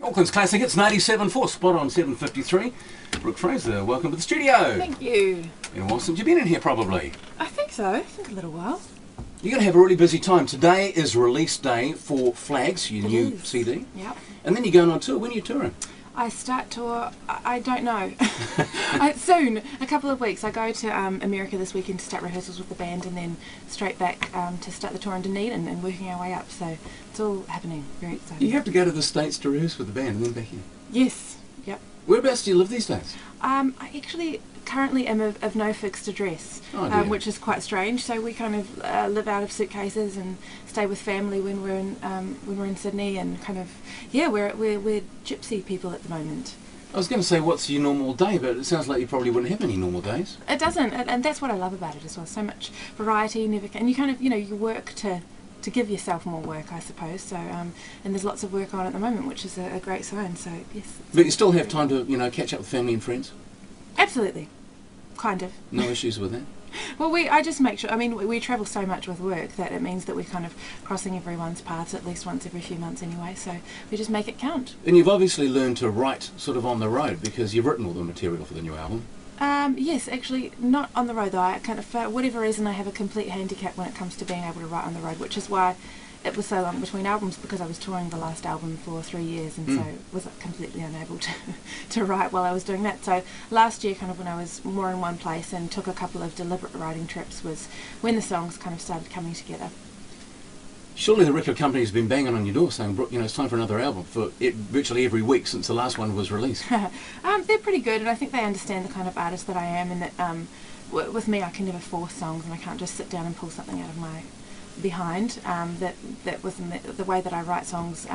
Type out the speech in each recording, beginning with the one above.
Auckland's Classic, it's 97.4, spot on 7:53. Brooke Fraser, welcome to the studio. Thank you. Been a while since you've been in here, probably. I think so. I think a little while. You're going to have a really busy time. Today is release day for Flags, your new CD. Yep. And then you're going on tour. When are you touring? I start tour, I don't know. Soon, a couple of weeks. I go to America this weekend to start rehearsals with the band and then straight back to start the tour in Dunedin and working our way up. So it's all happening. Very exciting. You have to go to the States to rehearse with the band and then back here? Yes. Yep. Whereabouts do you live these days? I actually currently am of no fixed address, which is quite strange. So we kind of live out of suitcases and stay with family when we're in Sydney, and kind of we're gypsy people at the moment. I was going to say, what's your normal day, but it sounds like you probably wouldn't have any normal days. It doesn't, and that's what I love about it as well. So much variety, and you kind of you work to give yourself more work, I suppose. So and there's lots of work on at the moment, which is a great sign. So yes. But you still have time to catch up with family and friends. Absolutely, kind of. No issues with that. Well, I just make sure. I mean, we travel so much with work that it means that we're kind of crossing everyone's paths at least once every few months anyway. So we just make it count. And you've obviously learned to write sort of on the road because you've written all the material for the new album. Yes, actually, not on the road though. I kind of, for whatever reason, I have a complete handicap when it comes to being able to write on the road, which is why it was so long between albums, because I was touring the last album for 3 years and so was completely unable to write while I was doing that. So last year, kind of when I was more in one place and took a couple of deliberate writing trips, was when the songs kind of started coming together. Surely the record company's been banging on your door saying, Brooke, it's time for another album for virtually every week since the last one was released. They're pretty good, and I think they understand the kind of artist that I am, and that with me I can never force songs, and I can't just sit down and pull something out of my behind. That wasn't the way that I write songs.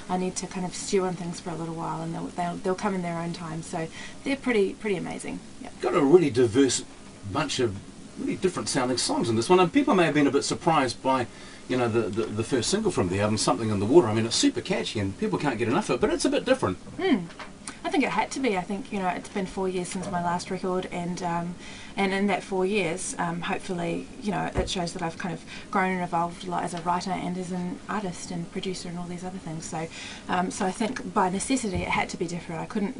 I need to kind of stew on things for a little while, and they'll come in their own time. So they're pretty amazing. Yep. Got a really diverse bunch of really different sounding songs in this one, and people may have been a bit surprised by the first single from the album, Something in the Water. I mean, it's super catchy and people can't get enough of it, but it's a bit different. I think it had to be. I think it's been 4 years since my last record, and in that 4 years, hopefully, it shows that I've kind of grown and evolved a lot as a writer and as an artist and producer and all these other things. So, so I think by necessity it had to be different. I couldn't,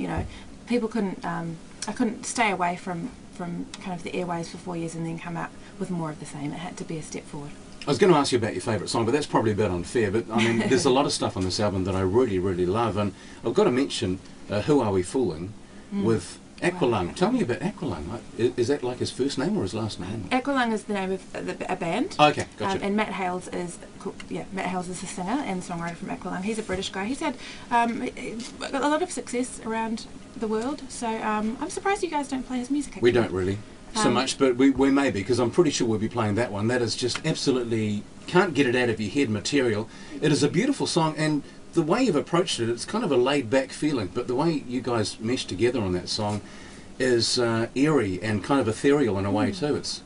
people couldn't. I couldn't stay away from kind of the airwaves for 4 years and then come out with more of the same. It had to be a step forward. I was going to ask you about your favourite song, but that's probably a bit unfair. But I mean, there's a lot of stuff on this album that I really, really love, and I've got to mention Who Are We Fooling with Aqualung. Tell me about Aqualung. Is that like his first name or his last name? Aqualung is the name of a band. Okay, gotcha. And Matt Hales is the singer and songwriter from Aqualung. He's a British guy. He's had a lot of success around the world. So I'm surprised you guys don't play his music. Actually. We don't really so much, but we may be, because I'm pretty sure we'll be playing that one. That is just absolutely can't get it out of your head material. It is a beautiful song, and the way you've approached it, it's kind of a laid-back feeling, but the way you guys mesh together on that song is eerie and kind of ethereal in a way too. It's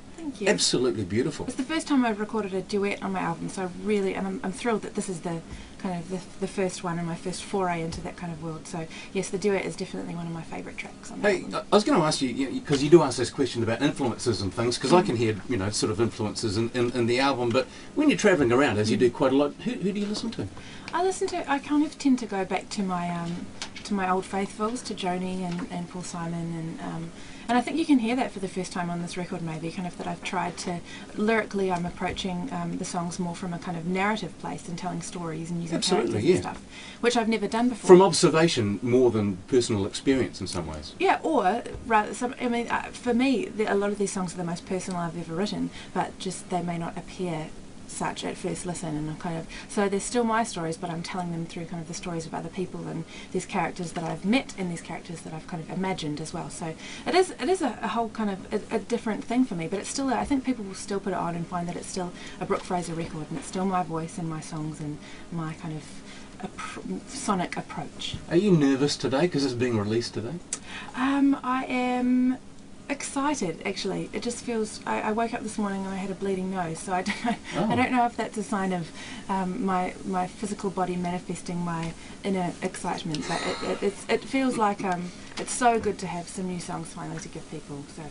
absolutely beautiful. It's the first time I've recorded a duet on my album, so really, and I'm thrilled that this is the kind of the first one and my first foray into that kind of world. So yes, the duet is definitely one of my favourite tracks on the album. I was going to ask you, because you do ask this question about influences and things, because I can hear sort of influences in the album, but when you're travelling around, as you do quite a lot, who do you listen to? I kind of tend to go back to my old faithfuls, to Joni and Paul Simon, and I think you can hear that for the first time on this record, maybe, kind of that I've tried to, lyrically I'm approaching the songs more from a kind of narrative place and telling stories and using characters and stuff, which I've never done before. From observation more than personal experience in some ways. Yeah, or rather, for me, a lot of these songs are the most personal I've ever written, but just they may not appear such at first listen, and so they're still my stories, but I'm telling them through kind of the stories of other people and these characters that I've met and these characters that I've kind of imagined as well. So it is a whole kind of a different thing for me, but it's still I think people will still put it on and find that it's still a Brooke Fraser record, and it's still my voice and my songs and my kind of sonic approach. Are you nervous today because it's being released today? I am excited, actually. It just feels. I woke up this morning and I had a bleeding nose, so I don't know if that's a sign of my physical body manifesting my inner excitement. But it feels like it's so good to have some new songs finally to give people. So,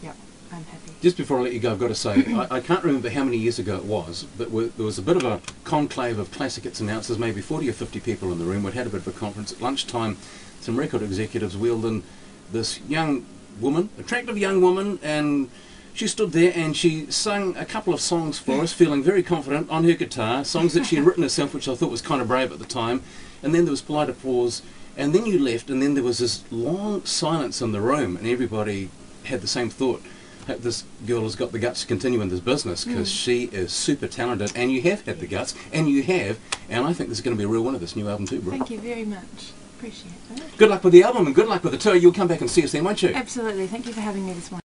yeah. I'm happy. Just before I let you go, I've got to say, I can't remember how many years ago it was, but there was a bit of a conclave of classic hits announcers, maybe 40 or 50 people in the room. We'd had a bit of a conference. At lunchtime, some record executives wheeled in this young woman, attractive young woman, and she stood there and she sang a couple of songs for us, feeling very confident on her guitar, songs that she had written herself, which I thought was kind of brave at the time. And then there was polite applause, and then you left, and then there was this long silence in the room, and everybody had the same thought. Hope this girl has got the guts to continue in this business, because she is super talented, and you have had the guts, and you have, and I think this is going to be a real winner, this new album too, Brooke. Thank you very much. Appreciate it. Good luck with the album, and good luck with the tour. You'll come back and see us then, won't you? Absolutely. Thank you for having me this morning.